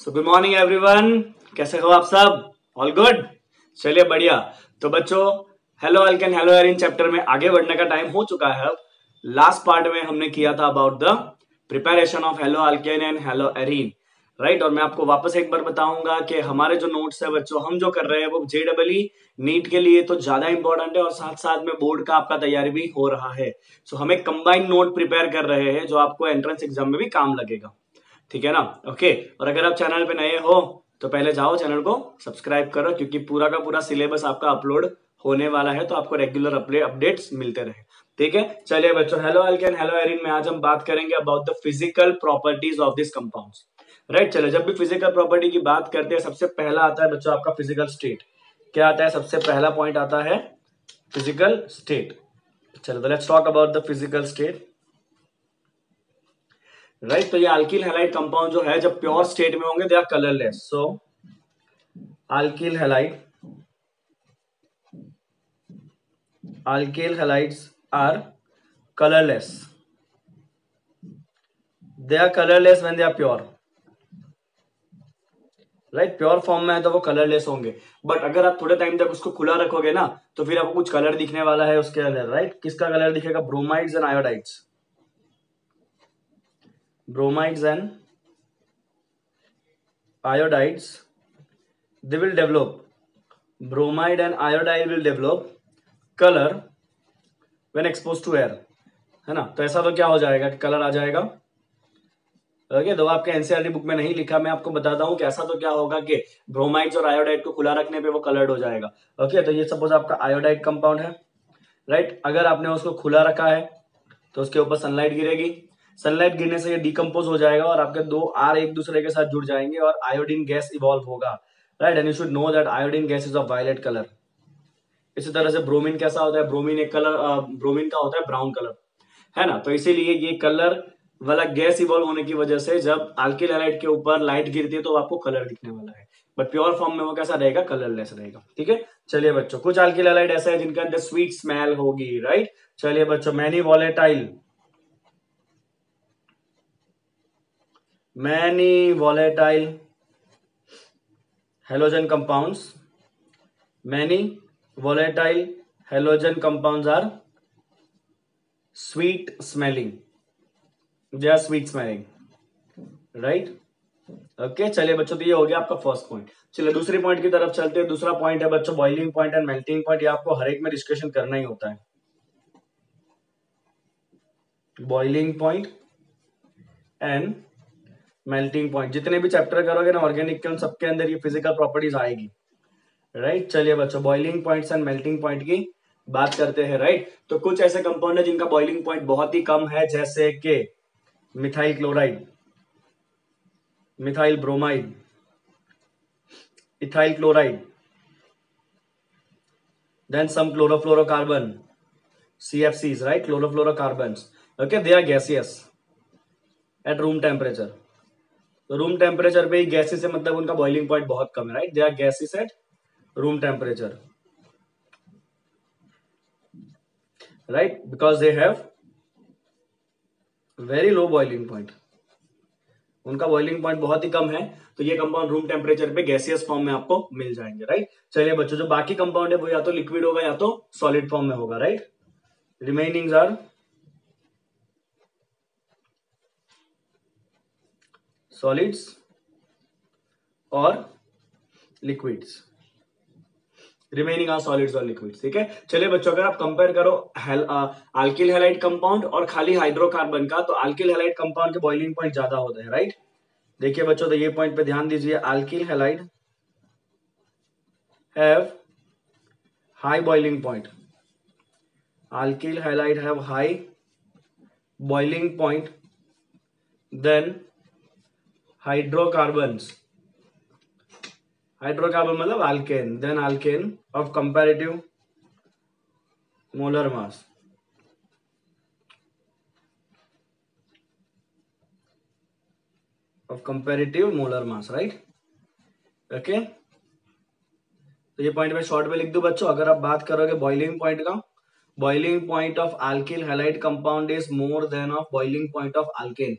So good morning everyone, कैसे हो आप सब? All good? चलिए बढ़िया। तो बच्चों, hello alkane hello arene chapter में आगे बढ़ने का टाइम हो चुका है। लास्ट पार्ट में हमने किया था about the preparation of hello alkane and hello arene, right. और मैं आपको वापस एक बार बताऊंगा कि हमारे जो नोट्स है बच्चों, हम जो कर रहे हैं वो JEE नीट के लिए तो ज्यादा इंपॉर्टेंट है और साथ साथ में बोर्ड का आपका तैयारी भी हो रहा है। सो हम एक कंबाइंड नोट प्रिपेयर कर रहे हैं जो आपको एंट्रेंस एग्जाम में भी काम लगेगा, ठीक है ना? ओके। और अगर आप चैनल पे नए हो तो पहले जाओ चैनल को सब्सक्राइब करो, क्योंकि पूरा का पूरा सिलेबस आपका अपलोड होने वाला है, तो आपको रेगुलर अपडेट्स मिलते रहे, ठीक है। चलिए बच्चों, हेलो अल्केन हेलो एरीन में आज हम बात करेंगे about the physical properties of this compounds, right. चलो, जब भी फिजिकल प्रॉपर्टी की बात करते हैं सबसे पहला आता है बच्चों आपका फिजिकल स्टेट। क्या आता है? सबसे पहला पॉइंट आता है फिजिकल स्टेट। चलो, let's talk about the physical state, right. तो ये अल्किल हैलाइड कंपाउंड जो है जब प्योर स्टेट में होंगे they are colourless. So alkyl halides are colourless, they are colourless when they are pure, right. Pure form में है तो वो कलरलेस होंगे, बट अगर आप थोड़े टाइम तक उसको खुला रखोगे ना तो फिर आपको कुछ कलर दिखने वाला है उसके अंदर, राइट। किसका कलर दिखेगा? Bromides and iodides, bromides and iodides, they will develop, bromide and iodide will develop color when exposed to air, है ना। तो ऐसा तो क्या हो जाएगा कि कलर आ जाएगा, ओके। तो आपके एनसीईआरटी बुक में नहीं लिखा, मैं आपको बताता हूँ कि ऐसा तो क्या होगा कि ब्रोमाइड्स और आयोडाइड को खुला रखने पे वो कलर्ड हो जाएगा, ओके। तो ये सपोज आपका आयोडाइड कंपाउंड है, राइट। अगर आपने उसको खुला रखा है तो उसके ऊपर सनलाइट गिरेगी, सनलाइट गिरने से ये डिकम्पोज हो जाएगा और आपके दो आर एक दूसरे के साथ जुड़ जाएंगे और आयोडीन गैस इवॉल्व होगा, right. And you should know that iodine gas is of violet colour. इसी तरह से ब्रोमीन कैसा होता है? ब्रोमीन एक कलर, ब्रोमीन का होता है ब्राउन कलर, है ना। तो इसीलिए ये कलर वाला गैस इवॉल्व होने की वजह से जब अल्किल हैलाइड के ऊपर लाइट गिरती है तो आपको कलर दिखने वाला है, बट प्योर फॉर्म में वो कैसा रहेगा? कलरलेस रहेगा, ठीक है। चलिए बच्चों, कुछ अल्किल हैलाइड ऐसा है जिनके अंदर स्वीट स्मेल होगी, राइट। चलिए बच्चों, many volatile halogen compounds, many volatile halogen compounds are sweet smelling, they are sweet smelling, right। Okay चलिए बच्चों, तो ये हो गया आपका फर्स्ट पॉइंट। चलिए दूसरी पॉइंट की तरफ चलते हैं। दूसरा पॉइंट है बच्चों boiling point and melting point. ये आपको हर एक में डिस्कशन करना ही होता है। Boiling point and melting point, जितने भी चैप्टर करोगे ना ऑर्गेनिक के, उन सबके अंदर ये फिजिकल प्रॉपर्टीज आएगी, राइट। चलिए बच्चों, boiling points and melting point की बात करते हैं, राइट। तो कुछ ऐसे कंपाउंड है जिनका बॉइलिंग पॉइंट बहुत ही कम है, जैसे कि methyl chloride, methyl bromide, ethyl chloride, then some chlorofluorocarbon, CFCs, right, chlorofluorocarbons, okay, they are gaseous at room temperature। तो रूम टेम्परेचर पे ही गैसेस है, मतलब उनका बॉइलिंग पॉइंट बहुत कम है, right. They are gases at room temperature, right, because they have very low boiling point, उनका boiling point बहुत ही कम है। तो ये कंपाउंड रूम टेम्परेचर पे गैसियस फॉर्म में आपको मिल जाएंगे, राइट। चलिए बच्चों, जो बाकी कंपाउंड है वो या तो लिक्विड होगा या तो सॉलिड फॉर्म में होगा, राइट। रिमेनिंग्स आर सॉलिड्स और लिक्विड्स, रिमेनिंग आर सॉलिड्स और लिक्विड्स, ठीक है। चलिए बच्चों, अगर आप कंपेयर करो अल्किल हैलाइड कंपाउंड और खाली हाइड्रोकार्बन का, तो अल्किल हैलाइड कंपाउंड के बॉइलिंग पॉइंट ज्यादा होते हैं, राइट। देखिए बच्चों, तो ये पॉइंट पे ध्यान दीजिए। Alkyl halide have high boiling point, alkyl halide have high boiling point than hydrocarbons, hydrocarbon मतलब alkane, than alkane of comparative molar mass, of comparative molar mass, right, okay. तो ये पॉइंट मैं शॉर्ट में लिख दूं बच्चों। अगर आप बात करोगे बॉइलिंग पॉइंट का, boiling point of alkyl halide compound is more than of boiling point of alkane.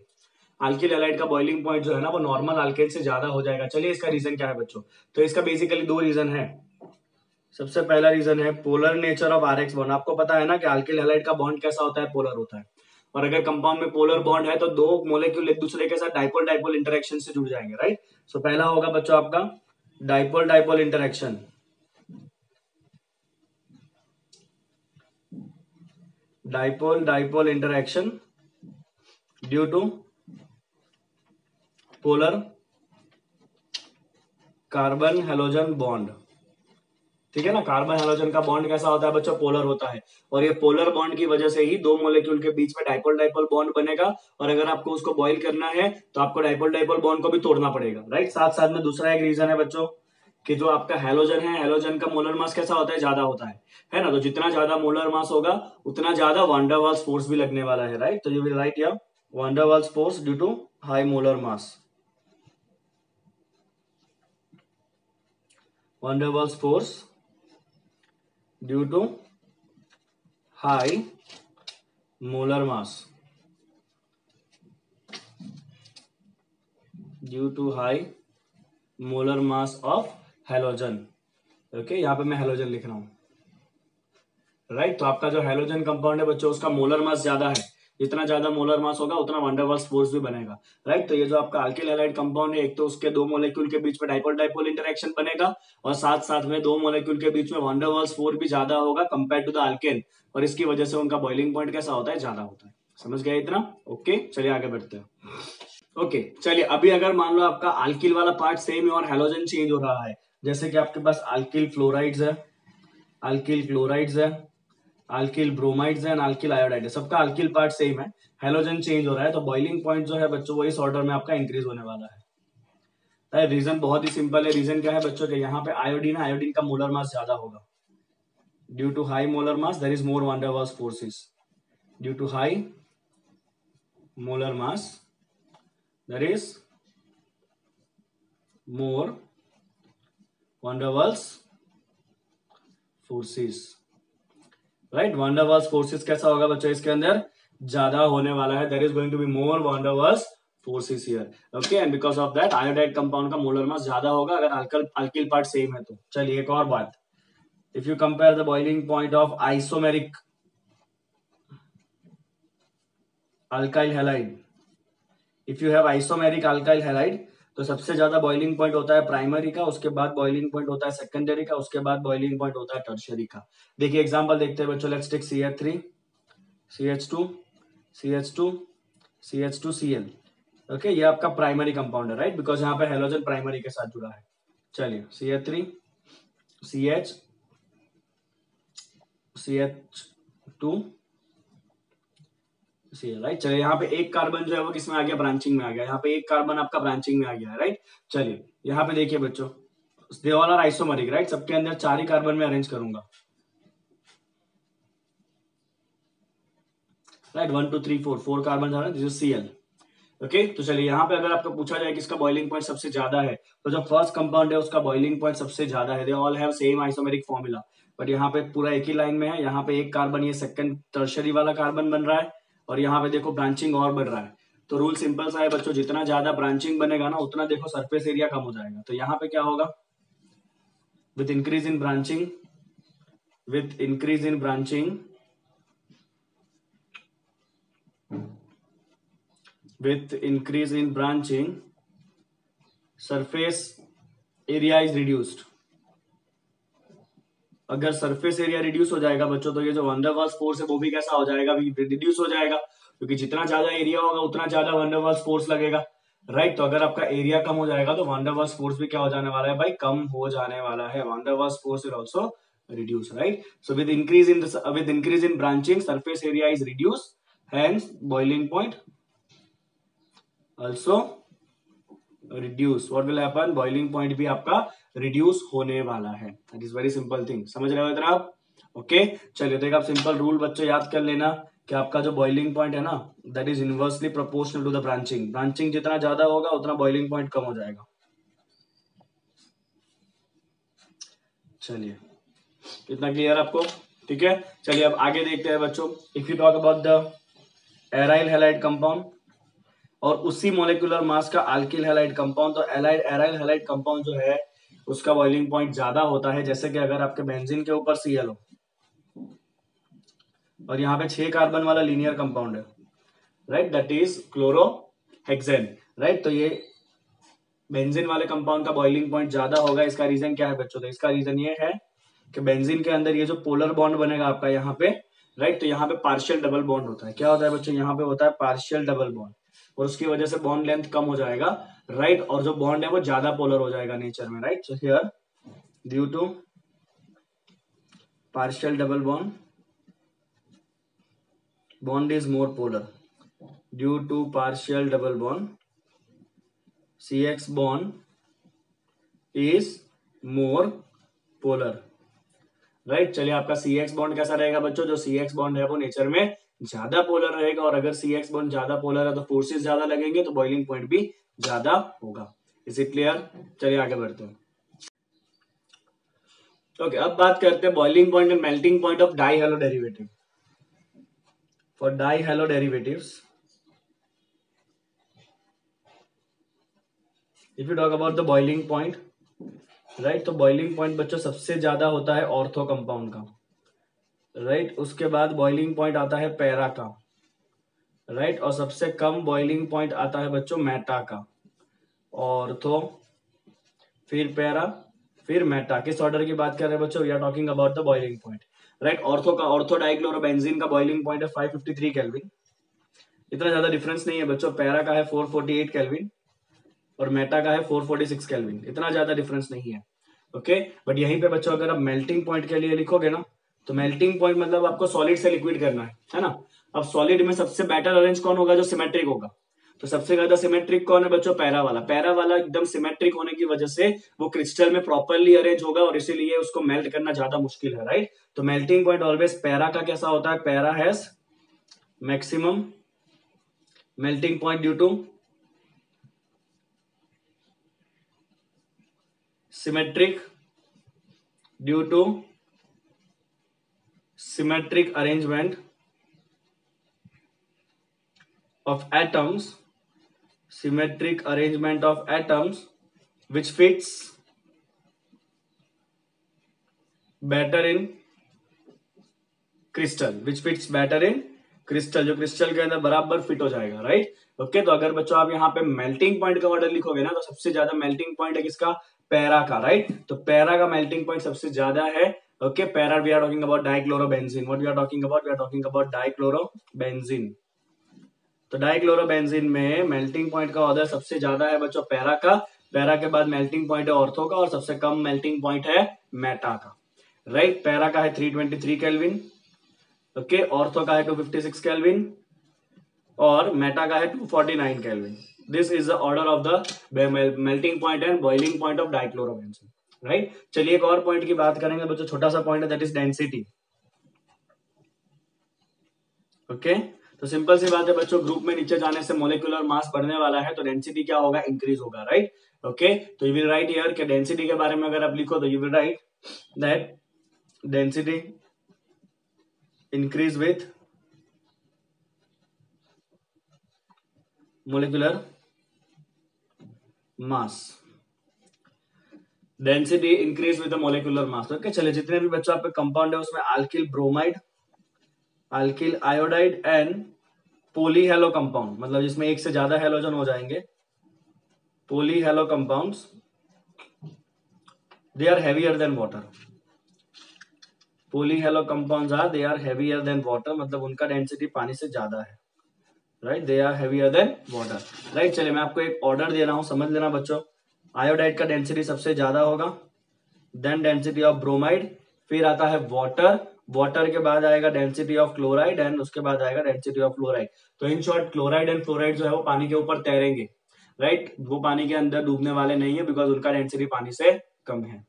Alkyl halide का बॉइलिंग पॉइंट जो है ना वो नॉर्मल अल्केन से ज्यादा हो जाएगा। चलिए इसका रीजन क्या है बच्चों, तो इसका बेसिकली दो रीजन है। सबसे पहला रीजन है polar nature of RX bond. आपको पता है ना कि अल्किल हैलाइड का बॉन्ड कैसा होता है, पोलर होता है। और अगर कंपाउंड में पोलर बॉन्ड है तो दो मोलेक्यूल एक दूसरे के साथ डाइपोल डाइपोल इंटरेक्शन से जुड़ जाएंगे, राइट। सो पहला होगा बच्चों आपका dipole dipole interaction, dipole dipole interaction due to polar carbon halogen bond. ठीक है ना, कार्बन हेलोजन का बॉन्ड कैसा होता है बच्चों, पोलर होता है। और ये पोलर बॉन्ड की वजह से ही दो मॉलिक्यूल के बीच में डाइपोल डाइपोल बॉन्ड बनेगा। और अगर आपको उसको बॉईल करना है तो आपको डाइपोल डाइपोल बॉन्ड को भी तोड़ना पड़ेगा, राइट। साथ साथ में दूसरा एक रीजन है बच्चों कि जो आपका हेलोजन है, हेलोजन का मोलर मास कैसा होता है, ज्यादा होता है ना। तो जितना ज्यादा मोलर मास होगा उतना ज्यादा वान डेर वाल्स फोर्स भी लगने वाला है, राइट। तो you will write here van der Waals force due to high molar mass, van der Waals force due to high molar mass, due to high molar mass of halogen। Okay, यहां पे मैं halogen लिख रहा हूं, right. तो आपका जो halogen compound है बच्चों उसका मोलर मास ज्यादा है। जितना ज्यादा मोलर मास होगा उतना वान डेर वाल्स फोर्स भी बनेगा, राइट। तो ये जो आपका अल्किल हैलाइड कंपाउंड है, एक तो उसके दो मोलेक्यूल के बीच में डाइपोल डाइपोल इंटरेक्शन बनेगा और साथ साथ में दो मोलेक्यूल के बीच में वान डेर वाल्स फोर्स भी ज्यादा होगा कंपेयर टू द अल्केन। और इसकी वजह से उनका बॉइलिंग पॉइंट कैसा होता है, ज्यादा होता है। समझ गया इतना? ओके, चलिए आगे बढ़ते हैं। ओके चलिए, अभी अगर मान लो आपका अल्किल वाला पार्ट सेम है और हेलोजन चेंज हो रहा है, जैसे कि आपके पास अल्किल फ्लोराइड्स है, अल्किल क्लोराइड्स है, अल्किल ब्रोमाइड्स है, अल्किल आयोडाइड है, सबका अल्किल पार्ट सेम है, हेलोजन चेंज हो रहा है तो बॉइलिंग पॉइंट जो है बच्चों वो इस ऑर्डर में आपका इंक्रीज होने वाला है। रीजन बहुत ही सिंपल है। रीजन क्या है बच्चों के, यहाँ पे आयोडीन है, आयोडीन का मोलर मास ज्यादा होगा। Due to high molar mass there is more van der Waals forces, due to high molar mass there is more van der Waals forces, right. Van der Waals forces कैसा होगा बच्चों, इसके अंदर ज्यादा होने वाला है। There is going to be more van der Waals forces here, okay. And because of that iodide compound का मोलर मास ज्यादा होगा अगर अल्किल पार्ट सेम है तो। चलिए एक और बात, if you compare the boiling point of isomeric alkyl halide, if you have isomeric alkyl halide तो सबसे ज्यादा बॉइलिंग पॉइंट होता है प्राइमरी का, उसके बाद बॉइलिंग पॉइंट होता है सेकेंडरी का, उसके बाद बॉइलिंग पॉइंट होता है टर्शियरी का। देखिए एग्जांपल देखते हैं बच्चों, let's take CH3 CH2 CH2 CH2 Cl, okay. ये आपका प्राइमरी कंपाउंड है, राइट, बिकॉज यहाँ पे हेलोजन प्राइमरी के साथ जुड़ा है। चलिए CH3 CH CH2 Cl, right. चलिए यहाँ पे एक कार्बन जो है वो किसमें आ गया, ब्रांचिंग में आ गया। यहाँ पे एक कार्बन आपका ब्रांचिंग में आ गया है, राइट। चलिए यहाँ पे देखिए बच्चों, they all are isomeric, right. सबके अंदर 4 ही कार्बन में अरेंज करूंगा, राइट। 1 2 3 4 4 कार्बन आ रहा है, दिस इज Cl, ओके। तो चलिए यहाँ पे अगर आपको पूछा जाए किसका बॉइलिंग पॉइंट सबसे ज्यादा है, तो जो फर्स्ट कंपाउंड है उसका बॉइलिंग पॉइंट सबसे ज्यादा है। They all have same isomeric formula, but यहाँ पे पूरा एक ही लाइन में है। यहाँ पे एक कार्बन ये सेकंड टर्शरी वाला कार्बन बन रहा है और यहाँ पे देखो ब्रांचिंग और बढ़ रहा है। तो रूल सिंपल सा है बच्चों, जितना ज्यादा ब्रांचिंग बनेगा ना उतना देखो सरफेस एरिया कम हो जाएगा। तो यहाँ पे क्या होगा, with increase in branching, with increase in branching, with increase in branching surface area is reduced। अगर सरफेस एरिया रिड्यूस हो जाएगा बच्चों तो ये जो वान डेर वाल्स फोर्स है वो भी कैसा हो जाएगा, रिड्यूस हो जाएगा, क्योंकि जितना ज्यादा एरिया होगा उतना ज्यादा वान डेर वाल्स फोर्स लगेगा, राइट। तो अगर आपका एरिया कम हो जाएगा तो वान डेर वाल्स फोर्स भी क्या हो जाने वाला है भाई, कम हो जाने वाला है। Van der Waals force will also reduce, right। So with increase in branching surface area is reduced, hence boiling point also reduce। what will happen, boiling point भी आपका reduce होने वाला है। that is very simple thing, समझ रहे हो इतना आप? ओके चलिए, तो एक आप सिंपल रूल बच्चों याद कर लेना कि आपका जो बॉइलिंग पॉइंट है ना that is inversely proportional to the branching. Branching जितना ज्यादा होगा उतना बॉइलिंग पॉइंट कम हो जाएगा। चलिए इतना क्लियर आपको? ठीक है, चलिए अब आगे देखते हैं बच्चों। If you talk about the aryl halide compound, और उसी मोलिकुलर मास का अल्किल हैलाइड कंपाउंड, तो एराइल हैलाइड कंपाउंड जो है उसका बॉइलिंग पॉइंट ज्यादा होता है। जैसे कि अगर आपके बेंजीन के ऊपर Cl हो और यहाँ पे 6 कार्बन वाला लीनियर कंपाउंड है, राइट, दैट इज क्लोरोहेक्सेन, राइट। तो ये बेंजीन वाले कंपाउंड का बॉइलिंग पॉइंट ज्यादा होगा। इसका रीजन क्या है बच्चों? तो इसका रीजन ये है कि बेंजीन के अंदर ये जो पोलर बॉन्ड बनेगा आपका यहाँ पे, राइट, तो यहाँ पे पार्शियल डबल बॉन्ड होता है। क्या होता है बच्चों? यहाँ पे होता है पार्शियल डबल बॉन्ड, और उसकी वजह से बॉन्ड लेंथ कम हो जाएगा, राइट, और जो बॉन्ड है वो ज्यादा पोलर हो जाएगा नेचर में, right. So here due to partial double bond is more polar. Due to partial double bond, CX bond is more polar, right. चलिए, आपका CX बॉन्ड कैसा रहेगा बच्चों? जो CX बॉन्ड है वो नेचर में ज्यादा पोलर रहेगा, और अगर CX बॉन्ड ज्यादा पोलर है तो फोर्सेस ज्यादा लगेंगे, तो बॉइलिंग पॉइंट भी ज्यादा होगा। Is it clear? चलिए आगे बढ़ते हैं। ओके, अब बात करते हैं boiling point and melting point of dihalo derivative. For dihalo derivatives, if you talk about the boiling point, right, तो बॉइलिंग पॉइंट बच्चों सबसे ज्यादा होता है ऑर्थो कंपाउंड का, राइट। उसके बाद बॉइलिंग पॉइंट आता है पैरा का, राइट, और सबसे कम बॉइलिंग पॉइंट आता है बच्चों मेटा का। ऑर्थो, फिर पैरा, फिर मेटा। किस ऑर्डर की बात कर रहे हैं बच्चों? We are talking about the boiling point, right. Ortho dichlorobenzene का बॉइलिंग पॉइंट है 553 केल्विन। इतना ज्यादा डिफरेंस नहीं है बच्चों। पैरा का है 448 केल्विन और मेटा का है 446 केल्विन। इतना ज्यादा डिफरेंस नहीं है, ओके। बट यहीं पे बच्चों अगर आप मेल्टिंग पॉइंट के लिए लिखोगे ना, तो मेल्टिंग पॉइंट मतलब आपको सॉलिड से लिक्विड करना है ना। अब सॉलिड में सबसे बेटर अरेंज कौन होगा? जो सिमेट्रिक होगा। तो सबसे ज्यादा सिमेट्रिक कौन है बच्चों? पैरा वाला। पैरा वाला एकदम सिमेट्रिक होने की वजह से वो क्रिस्टल में प्रॉपरली अरेंज होगा, और इसीलिए उसको मेल्ट करना ज्यादा मुश्किल है, राइट। तो मेल्टिंग पॉइंट ऑलवेज पैरा का कैसा होता है? Para has maximum melting point due to symmetric, due to symmetric arrangement of atoms, symmetric arrangement of atoms which fits better in crystal, which fits better in crystal, जो crystal के अंदर बराबर fit हो जाएगा, राइट। ओके, तो अगर बच्चों आप यहाँ पे मेल्टिंग पॉइंट का ऑर्डर लिखोगे ना, तो सबसे ज्यादा मेल्टिंग पॉइंट है किसका? पैरा का, राइट। तो पैरा का मेल्टिंग पॉइंट सबसे ज्यादा है, okay. Para, we are talking about dichlorobenzene. What we are talking about? We are talking about dichlorobenzene. तो डाइक्लोरोबेंजीन में मेल्टिंग पॉइंट का ऑर्डर सबसे ज्यादा है बच्चों पैरा का। पैरा के बाद मेल्टिंग पॉइंट है ऑर्थो का, और सबसे कम मेल्टिंग पॉइंट है मेटा का, राइट। पैरा का है 323 केल्विन, ओके। ऑर्थो का है 256 केल्विन, और मेटा का है 249 kelvin. This is the order of the melting point and boiling point of dichlorobenzene, right. चलिए एक और पॉइंट की बात करेंगे बच्चों, छोटा सा पॉइंट है, दैट इज डेंसिटी, ओके। तो सिंपल सी बात है बच्चों, ग्रुप में नीचे जाने से मोलिकुलर मास बढ़ने वाला है, तो डेंसिटी क्या होगा? इंक्रीज होगा, राइट, ओके। तो यू विल राइट हियर कि डेंसिटी के बारे में अगर आप लिखो तो you will write that density increase with molecular mass, density increase with the molecular mass, okay. चलिए, जितने भी बच्चों आपके कंपाउंड है उसमें alkyl bromide, alkyl iodide and polyhalo compound, मतलब जिसमें एक से ज्यादा हेलोजन हो जाएंगे, polyhalo compounds, they are heavier than water. Polyhalo compounds are, they are heavier than water, मतलब उनका डेंसिटी पानी से ज्यादा है, right. They are heavier than water, right. चलिए मैं आपको एक ऑर्डर दे रहा हूं, समझ लेना बच्चों। आयोडाइड का डेंसिटी सबसे ज्यादा होगा, देन डेंसिटी ऑफ ब्रोमाइड, फिर आता है वाटर, वाटर के बाद आएगा डेंसिटी ऑफ क्लोराइड, एंड उसके बाद आएगा डेंसिटी ऑफ फ्लोराइड। तो in short chloride and fluoride जो है वो पानी के ऊपर तैरेंगे, राइट। वो पानी के अंदर डूबने वाले नहीं है, बिकॉज उनका डेंसिटी पानी से कम है।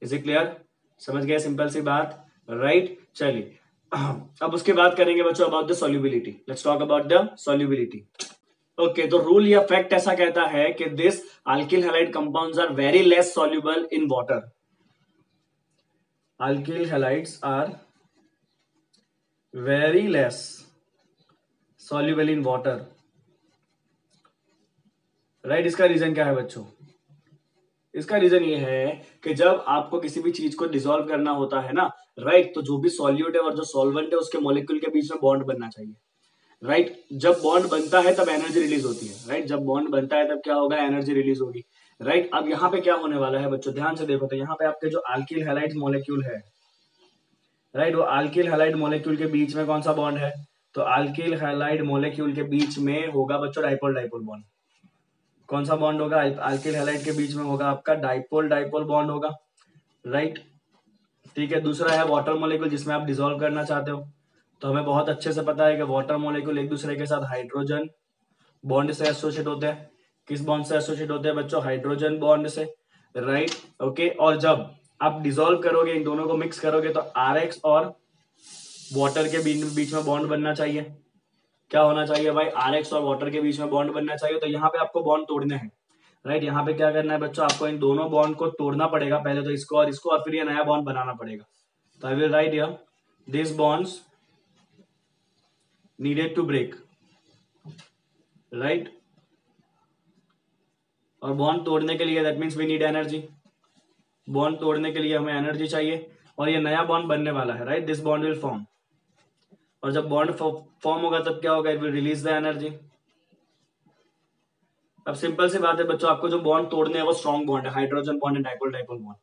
Is it clear? समझ गए? सिंपल सी बात, राइट। चलिए अब उसके बाद करेंगे बच्चों about the solubility. Let's talk about the solubility. Okay, तो रूल या फैक्ट ऐसा कहता है कि this alkyl halide compounds are very less soluble in water. Alkyl halides are very less soluble in water right. इसका रीजन क्या है बच्चों? इसका रीजन ये है कि जब आपको किसी भी चीज को डिसॉल्व करना होता है ना, राइट, तो जो भी सॉल्यूट है और जो सॉल्वेंट है उसके मॉलिक्यूल के बीच में बॉन्ड बनना चाहिए, राइट। जब बॉन्ड बनता है तब एनर्जी रिलीज होती है, राइट। जब बॉन्ड बनता है तब क्या होगा? एनर्जी रिलीज होगी, राइट। अब यहाँ पे क्या होने वाला है बच्चों, ध्यान से देखो, तो यहाँ पे आपके जो अल्किल हैलाइड मॉलिक्यूल है, राइट, वो अल्किल हैलाइड मॉलिक्यूल के बीच में कौन सा बॉन्ड है? तो अल्किल हैलाइड मॉलिक्यूल के बीच में होगा बच्चों डाइपोल डाइपोल बॉन्ड। कौन सा बॉन्ड होगा? अल्किल हैलाइड के बीच में होगा आपका डाइपोल डाइपोल बॉन्ड होगा, राइट। ठीक है। दूसरा है वाटर मॉलिक्यूल, जिसमें आप डिसॉल्व करना चाहते हो, तो हमें बहुत अच्छे से पता है कि वाटर मॉलिक्यूल एक दूसरे के साथ हाइड्रोजन बॉन्ड से एसोसिएट होते हैं। किस बॉन्ड से एसोसिएट होते हैं बच्चों? हाइड्रोजन बॉन्ड से, राइट। ओके। और जब आप डिसॉल्व करोगे, इन दोनों को मिक्स करोगे, तो RX और वाटर के बीच में बॉन्ड बनना चाहिए। क्या होना चाहिए भाई? RX और वाटर के बीच में बॉन्ड बनना चाहिए। तो यहाँ पे आपको बॉन्ड तोड़ने हैं, राइट। यहाँ पे क्या करना है बच्चों? आपको इन दोनों बॉन्ड को तोड़ना पड़ेगा, पहले तो इसको और फिर ये नया बॉन्ड बनाना पड़ेगा। तो I will write here this bonds needed to break, right. और बॉन्ड तोड़ने के लिए that means we need energy. Bond तोड़ने के लिए हमें एनर्जी चाहिए और ये नया बॉन्ड बनने वाला है, right. This bond will form, और जब बॉन्ड फॉर्म होगा तब क्या होगा? It will release the energy. अब सिंपल सी बात है बच्चों, आपको जो बॉन्ड तोड़ने हैं वो स्ट्रॉन्ग बॉन्ड है, hydrogen bond and dipole dipole bond.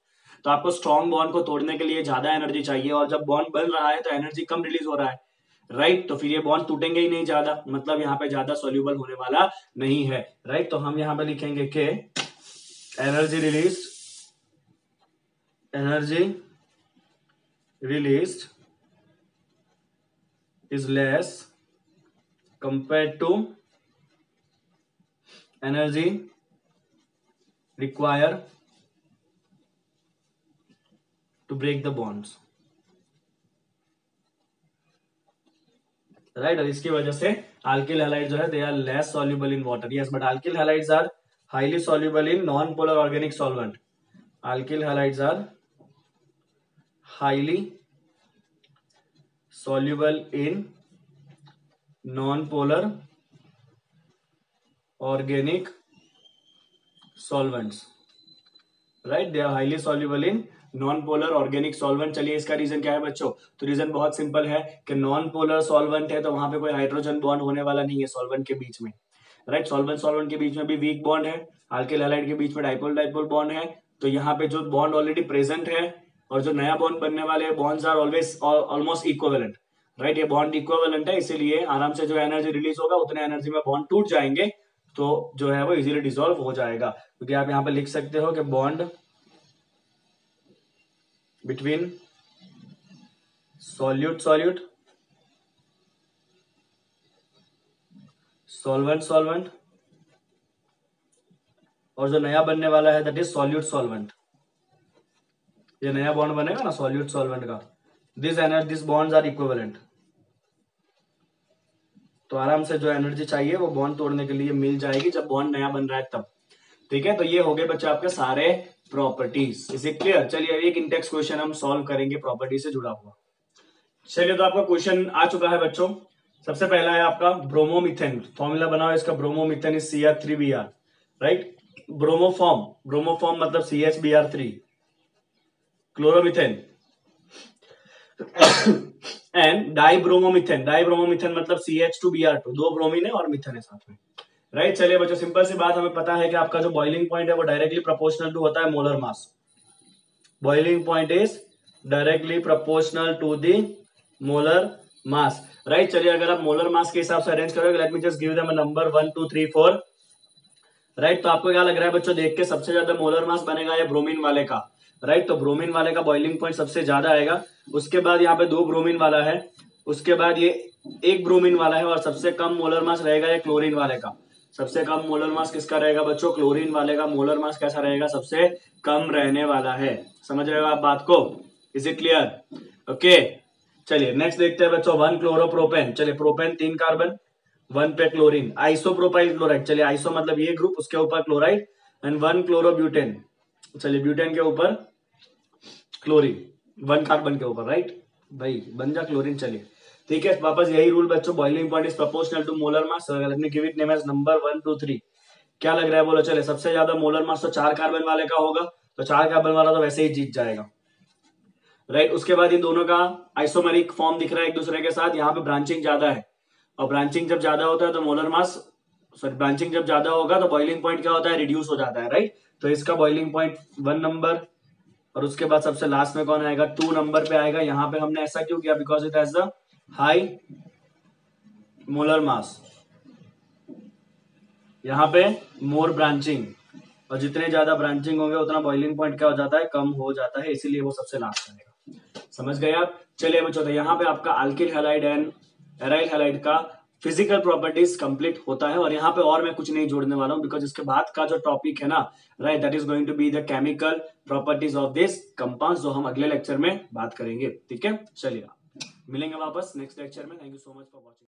तो आपको स्ट्रॉन्ग बॉन्ड को तोड़ने के लिए ज्यादा एनर्जी चाहिए, और जब बॉन्ड बन रहा है तो एनर्जी कम रिलीज हो रहा है, राइट। तो फिर ये बॉन्ड टूटेंगे ही नहीं ज्यादा, मतलब यहाँ पे ज्यादा सोल्यूबल होने वाला नहीं है, राइट। तो हम यहाँ पे लिखेंगे कि energy released is less compared to energy required to break the bonds, right। और इसकी वजह से अल्किल हैलाइड जो है they are less soluble in water, yes, but alkyl halides are highly soluble in non polar organic solvent. Alkyl halides are highly soluble in non-polar organic solvents, right। they are highly soluble in non-polar organic solvent। चलिए इसका reason क्या है बच्चों? तो reason बहुत simple है कि non polar solvent है, तो वहां पे कोई हाइड्रोजन बॉन्ड होने वाला नहीं है सॉल्वेंट के बीच में, राइट। सॉल्वेंट के बीच में भी वीक बॉन्ड है, अल्किल हैलाइड के बीच में डाइपोल डाइपोल बॉन्ड है। तो यहाँ पे जो बॉन्ड ऑलरेडी प्रेजेंट है और जो नया बॉन्ड बनने वाले bonds are always almost equivalent, right. ये बॉन्ड इक्विवेलेंट है, इसीलिए आराम से जो एनर्जी रिलीज होगा उतने एनर्जी में बॉन्ड टूट जाएंगे, तो जो है वो इजीली डिसॉल्व हो जाएगा। क्योंकि आप यहाँ पे लिख सकते हो कि बॉन्ड बिटवीन सॉल्यूट सॉल्वेंट और जो नया बनने वाला है दैट इज सॉल्यूट सॉल्वेंट। ये नया बॉन्ड बनेगा ना सॉल्यूट सॉल्वेंट का, दिस बॉन्ड्स आर इक्विवेलेंट। तो आराम से जो एनर्जी चाहिए वो बॉन्ड तोड़ने के लिए मिल जाएगी जब बॉन्ड नया बन रहा है तब, ठीक है। तो ये हो गए बच्चे आपके सारे प्रॉपर्टीज, इज इट क्लियर? चलिए एक इंटेक्स क्वेश्चन हम सॉल्व करेंगे प्रॉपर्टी से जुड़ा हुआ। चलिए तो आपका क्वेश्चन आ चुका है बच्चों। सबसे पहला है आपका ब्रोमोमिथेन, फॉर्मूला बनाओ इसका, bromomethane is Cr3Br, right. Bromoform मतलब CHBr3, क्लोरोमिथेन एंड डाइब्रोमोमिथेन मतलब CH2Br2, दो ब्रोमीन है और मिथेन है साथ में, राइट। चलिए बच्चों सिंपल सी बात, हमें पता है कि आपका जो बॉइलिंग पॉइंट है वो डायरेक्टली प्रोपोर्शनल टू होता है molar mass. Boiling point is directly proportional to the molar mass, right. चलिए अगर आप मोलर मास के हिसाब से अरेंज करोगे, let me just give them a number 1 2 3 4, right. तो आपको क्या लग रहा है बच्चों देख के? सबसे ज्यादा मोलर मास बनेगा ये ब्रोमीन वाले का, राइट। तो ब्रोमीन वाले का बॉइलिंग पॉइंट सबसे ज्यादा आएगा, उसके बाद यहाँ पे 2 ब्रोमीन वाला है, उसके बाद ये 1 ब्रोमीन वाला है, और सबसे कम मोलर मास रहेगा ये क्लोरीन वाले का। सबसे कम मोलर मास किसका रहेगा बच्चों? क्लोरीन वाले का मोलर मास कैसा रहेगा? सबसे कम रहने वाला है। समझ रहे हो आप बात को? Is it clear? ओके। चलिए नेक्स्ट देखते हैं बच्चों, 1 क्लोरोप्रोपेन। चलिए प्रोपेन 3 कार्बन, 1 पे क्लोरीन, आइसोप्रोपाइल क्लोराइड। चलिए आइसो मतलब ये ग्रुप, उसके ऊपर क्लोराइड, एंड 1 क्लोरोब्यूटेन। चलिए ब्यूटेन के ऊपर क्लोरीन, 1 कार्बन के ऊपर, राइट भाई, बन जा क्लोरीन। चलिए ठीक है, वापस यही रूल बच्चों, boiling point is proportional to molar mass. Let me give it name as number 1 2 3। क्या लग रहा है बोलो? चले, सबसे ज्यादा मोलर मास तो 4 कार्बन वाले का होगा, तो 4 कार्बन वाला तो वैसे ही जीत जाएगा, राइट। उसके बाद इन दोनों का आइसोमेरिक फॉर्म दिख रहा है एक दूसरे के साथ, यहाँ पे ब्रांचिंग ज्यादा है, और ब्रांचिंग जब ज्यादा होता है तो मोलर मास, सॉरी ब्रांचिंग जब ज्यादा होगा तो बॉइलिंग पॉइंट क्या होता है? रिड्यूस हो जाता है, राइट। तो इसका बॉइलिंग पॉइंट 1 नंबर, और उसके बाद सबसे लास्ट में कौन आएगा? 2 नंबर पे आएगा। यहाँ पे हमने ऐसा क्यों किया? Because it has the high molar मास, यहाँ पे मोर ब्रांचिंग, और जितने ज्यादा ब्रांचिंग होंगे उतना बॉइलिंग पॉइंट क्या हो जाता है? कम हो जाता है, इसीलिए वो सबसे लास्ट आएगा। समझ गए आप? चलिए बच्चों, तो यहाँ पे आपका alkyl halide and aryl halide का फिजिकल प्रॉपर्टीज कंप्लीट होता है, और यहाँ पे और मैं कुछ नहीं जोड़ने वाला हूँ, बिकॉज इसके बाद का जो टॉपिक है ना, right, that is going to be the chemical properties of this compound, जो हम अगले लेक्चर में बात करेंगे। ठीक है, चलिए मिलेंगे वापस नेक्स्ट लेक्चर में। Thank you so much for watching.